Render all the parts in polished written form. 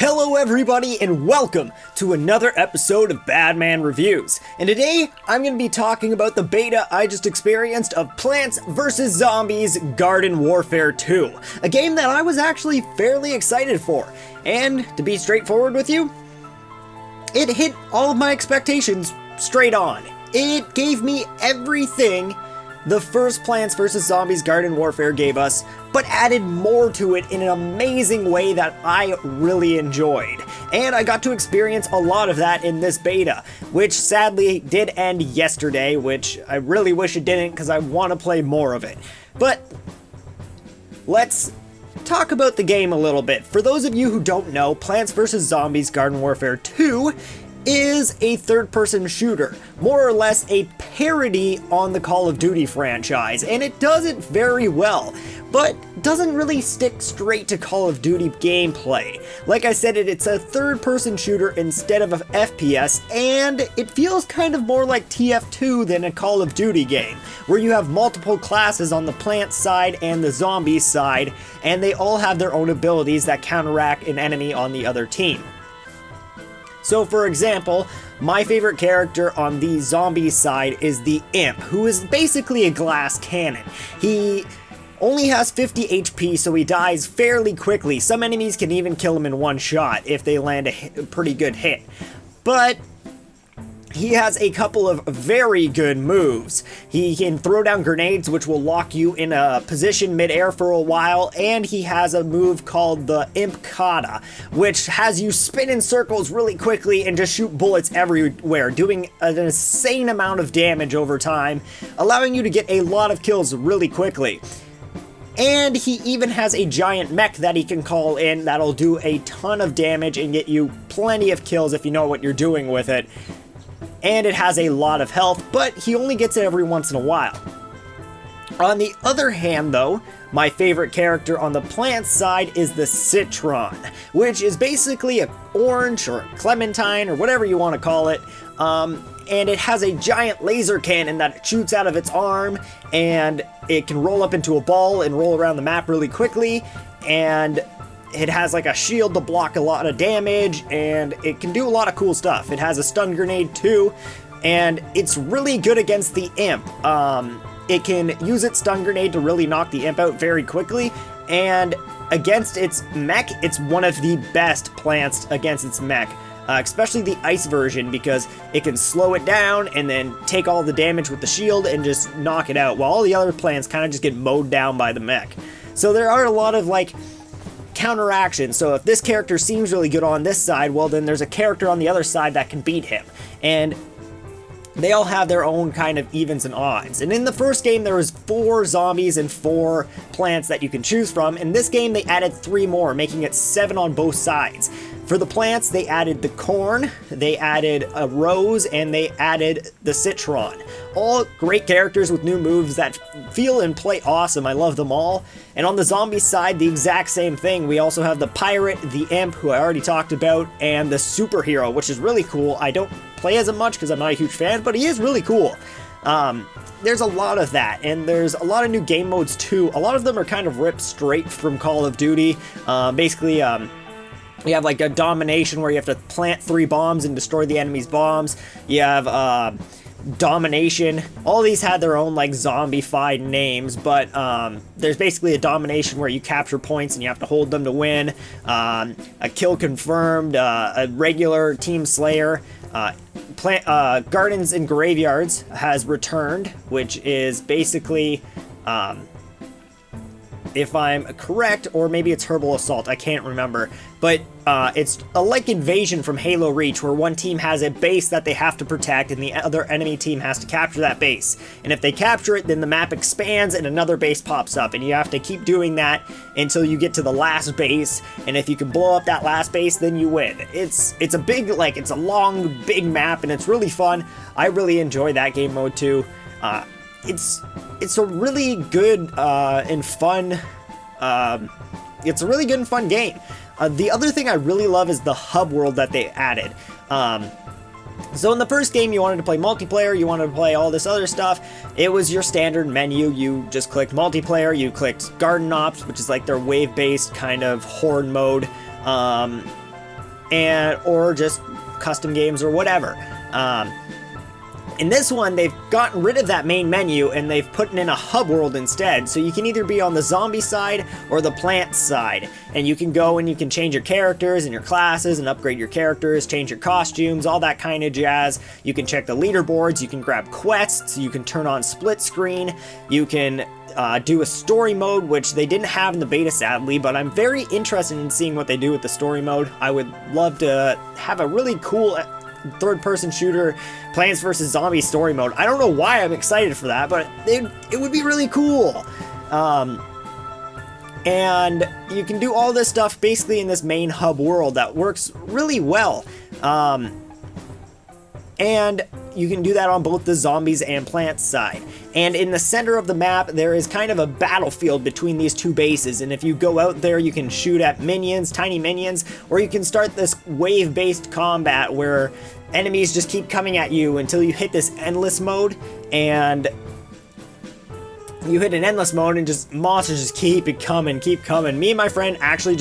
Hello everybody and welcome to another episode of Badman Reviews. And today I'm going to be talking about the beta I just experienced of Plants vs. Zombies Garden Warfare 2. A game that I was actually fairly excited for. And to be straightforward with you, it hit all of my expectations straight on. It gave me everything the first Plants vs. Zombies Garden Warfare gave us, but added more to it in an amazing way that I really enjoyed. And I got to experience a lot of that in this beta, which sadly did end yesterday, which I really wish it didn't because I want to play more of it. But let's talk about the game a little bit. For those of you who don't know, Plants vs. Zombies Garden Warfare 2 is a third-person shooter, more or less a parody on the Call of Duty franchise, and it does it very well, but doesn't really stick straight to Call of Duty gameplay. Like I said, it's a third-person shooter instead of an FPS, and it feels kind of more like TF2 than a Call of Duty game, where you have multiple classes on the plant side and the zombie side, and they all have their own abilities that counteract an enemy on the other team. So for example, my favorite character on the zombie side is the Imp, who is basically a glass cannon. He only has 50 HP, so he dies fairly quickly. Some enemies can even kill him in one shot if they land a pretty good hit. But he has a couple of very good moves. He can throw down grenades, which will lock you in a position mid-air for a while, and he has a move called the Imp Kata, which has you spin in circles really quickly and just shoot bullets everywhere, doing an insane amount of damage over time, allowing you to get a lot of kills really quickly. And he even has a giant mech that he can call in that'll do a ton of damage and get you plenty of kills if you know what you're doing with it. And it has a lot of health, but he only gets it every once in a while. On the other hand though, my favorite character on the plant side is the Citron, which is basically an orange or clementine or whatever you want to call it, and it has a giant laser cannon that shoots out of its arm, and it can roll up into a ball and roll around the map really quickly, and it has like a shield to block a lot of damage, and it can do a lot of cool stuff. It has a stun grenade too, and it's really good against the Imp. It can use its stun grenade to really knock the Imp out very quickly, and against its mech, it's one of the best plants against its mech. Especially the ice version, because it can slow it down and then take all the damage with the shield and just knock it out, while all the other plants kind of just get mowed down by the mech. So there are a lot of like counteraction. So if this character seems really good on this side, well then there's a character on the other side that can beat him. And they all have their own kind of evens and odds. And in the first game there was 4 zombies and 4 plants that you can choose from. In this game they added 3 more, making it 7 on both sides. For the plants, they added the corn, they added a rose, and they added the citron. All great characters with new moves that feel and play awesome. I love them all. And on the zombie side, the exact same thing. We also have the pirate, the imp, who I already talked about, and the superhero, which is really cool. I don't play as much because I'm not a huge fan, but he is really cool. There's a lot of that, and there's a lot of new game modes too. A lot of them are kind of ripped straight from Call of Duty. You have like a domination where you have to plant 3 bombs and destroy the enemy's bombs. You have domination. All these had their own like zombified names, but there's basically a domination where you capture points and you have to hold them to win. A kill confirmed, a regular team slayer. Gardens and Graveyards has returned, which is basically if I'm correct, or maybe it's Herbal Assault, I can't remember, but it's a like Invasion from Halo Reach, where one team has a base that they have to protect and the other enemy team has to capture that base. And if they capture it, then the map expands and another base pops up, and you have to keep doing that until you get to the last base, and if you can blow up that last base, then you win. It's a big, like, it's a long, big map, and it's really fun. I really enjoy that game mode too. It's a really good and fun. It's a really good and fun game. The other thing I really love is the hub world that they added. So in the first game, you wanted to play multiplayer, you wanted to play all this other stuff. It was your standard menu. You just clicked multiplayer, you clicked Garden Ops, which is like their wave-based kind of horde mode. or just custom games or whatever. In this one, they've gotten rid of that main menu and they've put in a hub world instead. So you can either be on the zombie side or the plant side. And you can go and you can change your characters and your classes and upgrade your characters, change your costumes, all that kind of jazz. You can check the leaderboards, you can grab quests, you can turn on split screen, you can do a story mode, which they didn't have in the beta sadly, but I'm very interested in seeing what they do with the story mode. I would love to have a really cool third-person shooter Plants vs. Zombies story mode. I don't know why I'm excited for that, but it would be really cool. And you can do all this stuff basically in this main hub world that works really well. And you can do that on both the zombies and plants side. And in the center of the map, there is kind of a battlefield between these two bases. And if you go out there, you can shoot at minions, tiny minions, or you can start this wave-based combat where enemies just keep coming at you until you hit this endless mode. And you hit an endless mode and just monsters just keep coming. Me and my friend actually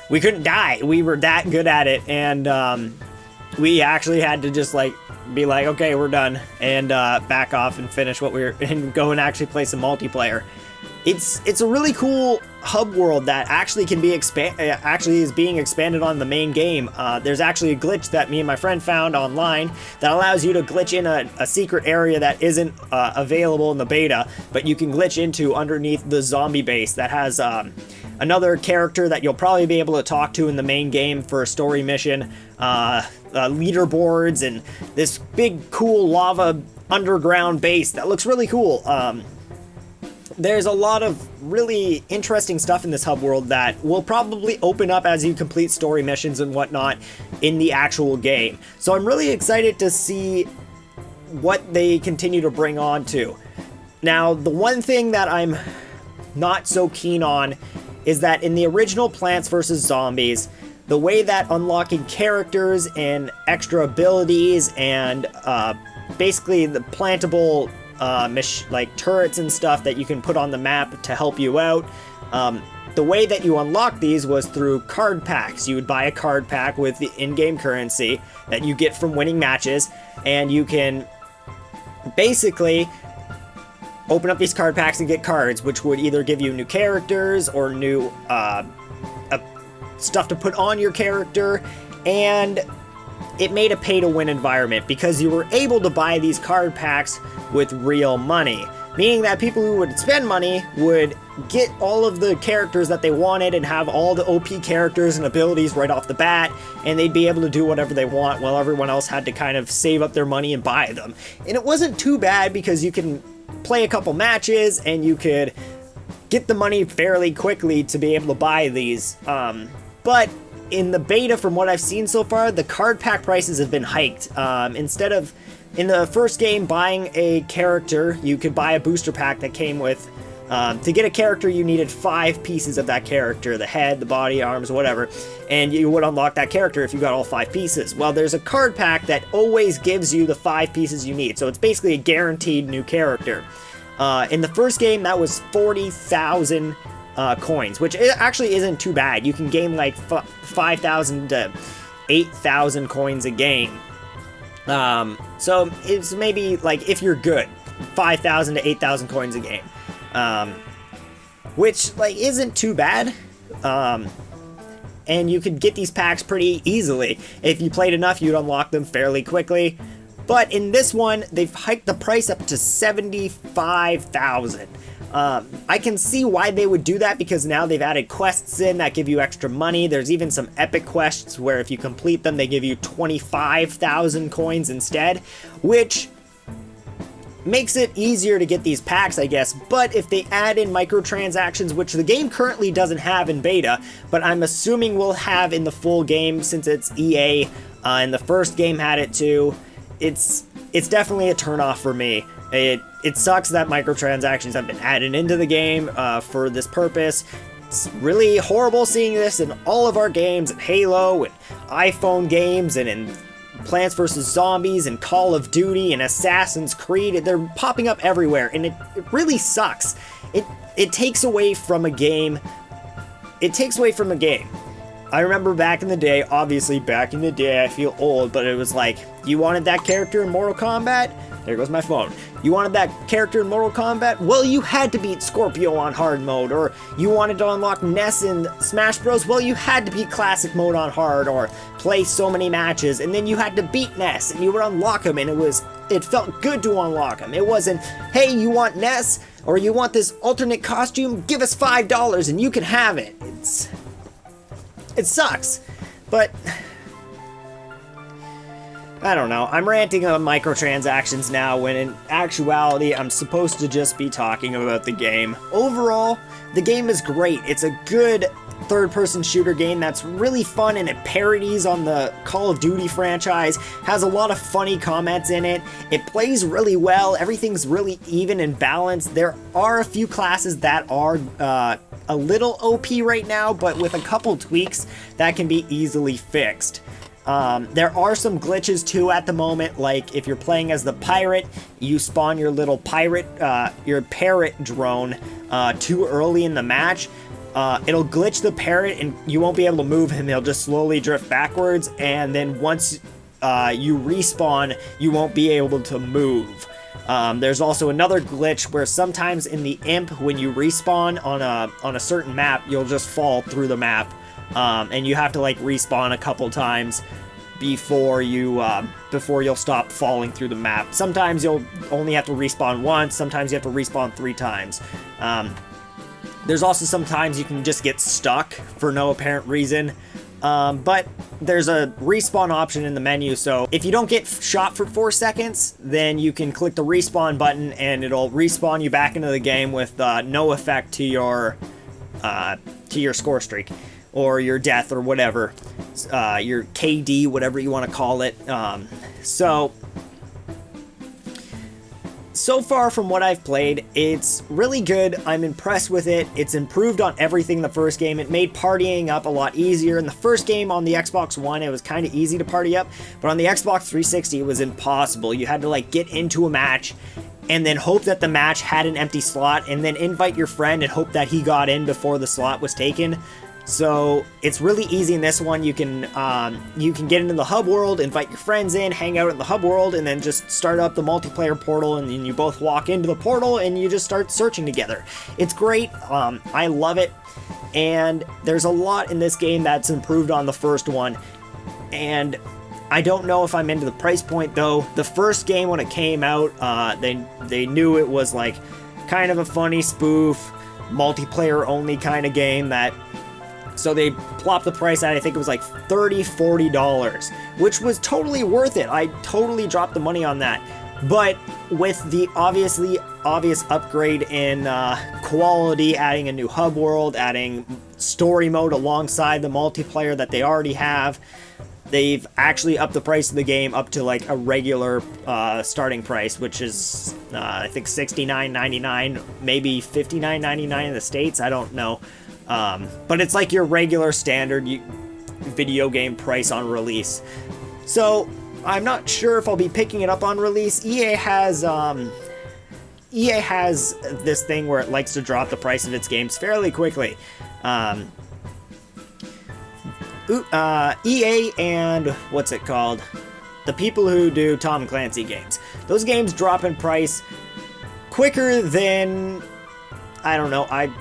we couldn't die. We were that good at it. And we actually had to just be like, okay, we're done, and back off and finish what and go and actually play some multiplayer. It's a really cool hub world that actually can be is being expanded on the main game. There's actually a glitch that me and my friend found online that allows you to glitch in a secret area that isn't available in the beta, but you can glitch into underneath the zombie base that has another character that you'll probably be able to talk to in the main game for a story mission, leaderboards, and this big cool lava underground base that looks really cool. There's a lot of really interesting stuff in this hub world that will probably open up as you complete story missions and whatnot in the actual game. So I'm really excited to see what they continue to bring on to. Now, the one thing that I'm not so keen on is that in the original Plants vs. Zombies, the way that unlocking characters and extra abilities and basically the plantable like turrets and stuff that you can put on the map to help you out, the way that you unlock these was through card packs. You would buy a card pack with the in-game currency that you get from winning matches, and you can basically open up these card packs and get cards, which would either give you new characters or new stuff to put on your character. And it made a pay-to-win environment because you were able to buy these card packs with real money, meaning that people who would spend money would get all of the characters that they wanted and have all the OP characters and abilities right off the bat, and they'd be able to do whatever they want while everyone else had to kind of save up their money and buy them. And it wasn't too bad because you can play a couple matches and you could get the money fairly quickly to be able to buy these. But in the beta, from what I've seen so far, the card pack prices have been hiked. Instead of in the first game buying a character, you could buy a booster pack that came with, to get a character you needed 5 pieces of that character, the head, the body, arms, whatever, and you would unlock that character if you got all 5 pieces. Well, there's a card pack that always gives you the 5 pieces you need, so it's basically a guaranteed new character. In the first game, that was 40,000 coins, which actually isn't too bad. You can gain like 5,000 to 8,000 coins a game. So it's maybe like, if you're good, 5,000 to 8,000 coins a game, which like isn't too bad. And you could get these packs pretty easily. If you played enough, you'd unlock them fairly quickly. But in this one, they've hiked the price up to 75,000. I can see why they would do that, because now they've added quests in that give you extra money. There's even some epic quests where if you complete them, they give you 25,000 coins instead, which makes it easier to get these packs, I guess. But if they add in microtransactions, which the game currently doesn't have in beta, but I'm assuming will have in the full game since it's EA, and the first game had it too, it's definitely a turnoff for me. It sucks that microtransactions have been added into the game for this purpose. It's really horrible seeing this in all of our games, in Halo, and iPhone games, and in Plants vs. Zombies, and Call of Duty, and Assassin's Creed. They're popping up everywhere, and it really sucks. It takes away from a game. It takes away from a game. I remember back in the day, obviously back in the day, I feel old, but it was like, you wanted that character in Mortal Kombat? There goes my phone. You wanted that character in Mortal Kombat? Well, you had to beat Scorpio on hard mode. Or you wanted to unlock Ness in Smash Bros? Well, you had to beat classic mode on hard or play so many matches, and then you had to beat Ness and you would unlock him, and it felt good to unlock him. It wasn't, hey, you want Ness or you want this alternate costume? Give us $5 and you can have it. It sucks, but I don't know. I'm ranting on microtransactions now when in actuality I'm supposed to just be talking about the game. Overall, the game is great. It's a good third-person shooter game that's really fun, and it parodies on the Call of Duty franchise, has a lot of funny comments in it. It plays really well. Everything's really even and balanced. There are a few classes that are a little OP right now, but with a couple tweaks that can be easily fixed. There are some glitches too at the moment, like if you're playing as the pirate, you spawn your little pirate, your parrot drone too early in the match. It'll glitch the parrot and you won't be able to move him. He'll just slowly drift backwards, and then once you respawn, you won't be able to move. There's also another glitch where sometimes in the imp, when you respawn on a certain map, you'll just fall through the map, and you have to like respawn a couple times before you'll stop falling through the map. Sometimes you'll only have to respawn once. Sometimes you have to respawn 3 times. There's also sometimes you can just get stuck for no apparent reason. But there's a respawn option in the menu, so if you don't get shot for 4 seconds, then you can click the respawn button and it'll respawn you back into the game with no effect to your score streak or your death or whatever, your KD, whatever you want to call it. So far from what I've played, it's really good. I'm impressed with it. It's improved on everything the first game. It made partying up a lot easier. In the first game on the Xbox One, it was kind of easy to party up, but on the Xbox 360, it was impossible. You had to like get into a match and then hope that the match had an empty slot, and then invite your friend and hope that he got in before the slot was taken. So it's really easy in this one. You can get into the hub world, invite your friends in, hang out in the hub world, and then just start up the multiplayer portal, and then you both walk into the portal and you just start searching together. It's great. I love it, and there's a lot in this game that's improved on the first one, and I don't know if I'm into the price point though. The first game when it came out, they knew it was like kind of a funny spoof, multiplayer only kind of game so they plopped the price at, I think it was like $30, $40, which was totally worth it. I totally dropped the money on that. But with the obvious upgrade in quality, adding a new hub world, adding story mode alongside the multiplayer that they already have, they've actually upped the price of the game up to like a regular starting price, which is I think $69.99, maybe $59.99 in the States. I don't know. But it's like your regular standard video game price on release. So I'm not sure if I'll be picking it up on release. EA has this thing where it likes to drop the price of its games fairly quickly. EA and what's it called? The people who do Tom Clancy games. Those games drop in price quicker than, I don't know, I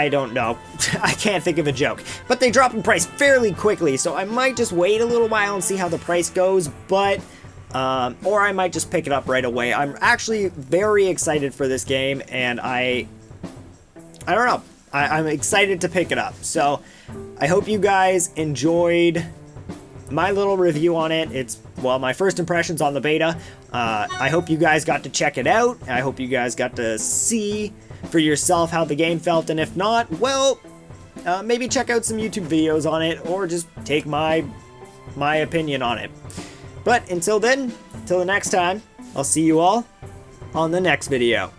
don't know. I can't think of a joke. But they drop in price fairly quickly, so I might just wait a little while and see how the price goes, but or I might just pick it up right away. I'm actually very excited for this game, and I don't know. I'm excited to pick it up. So I hope you guys enjoyed my little review on it. It's, well, my first impressions on the beta. I hope you guys got to check it out. I hope you guys got to see for yourself how the game felt, and if not, well, maybe check out some YouTube videos on it, or just take my opinion on it. But until then, till the next time, I'll see you all on the next video.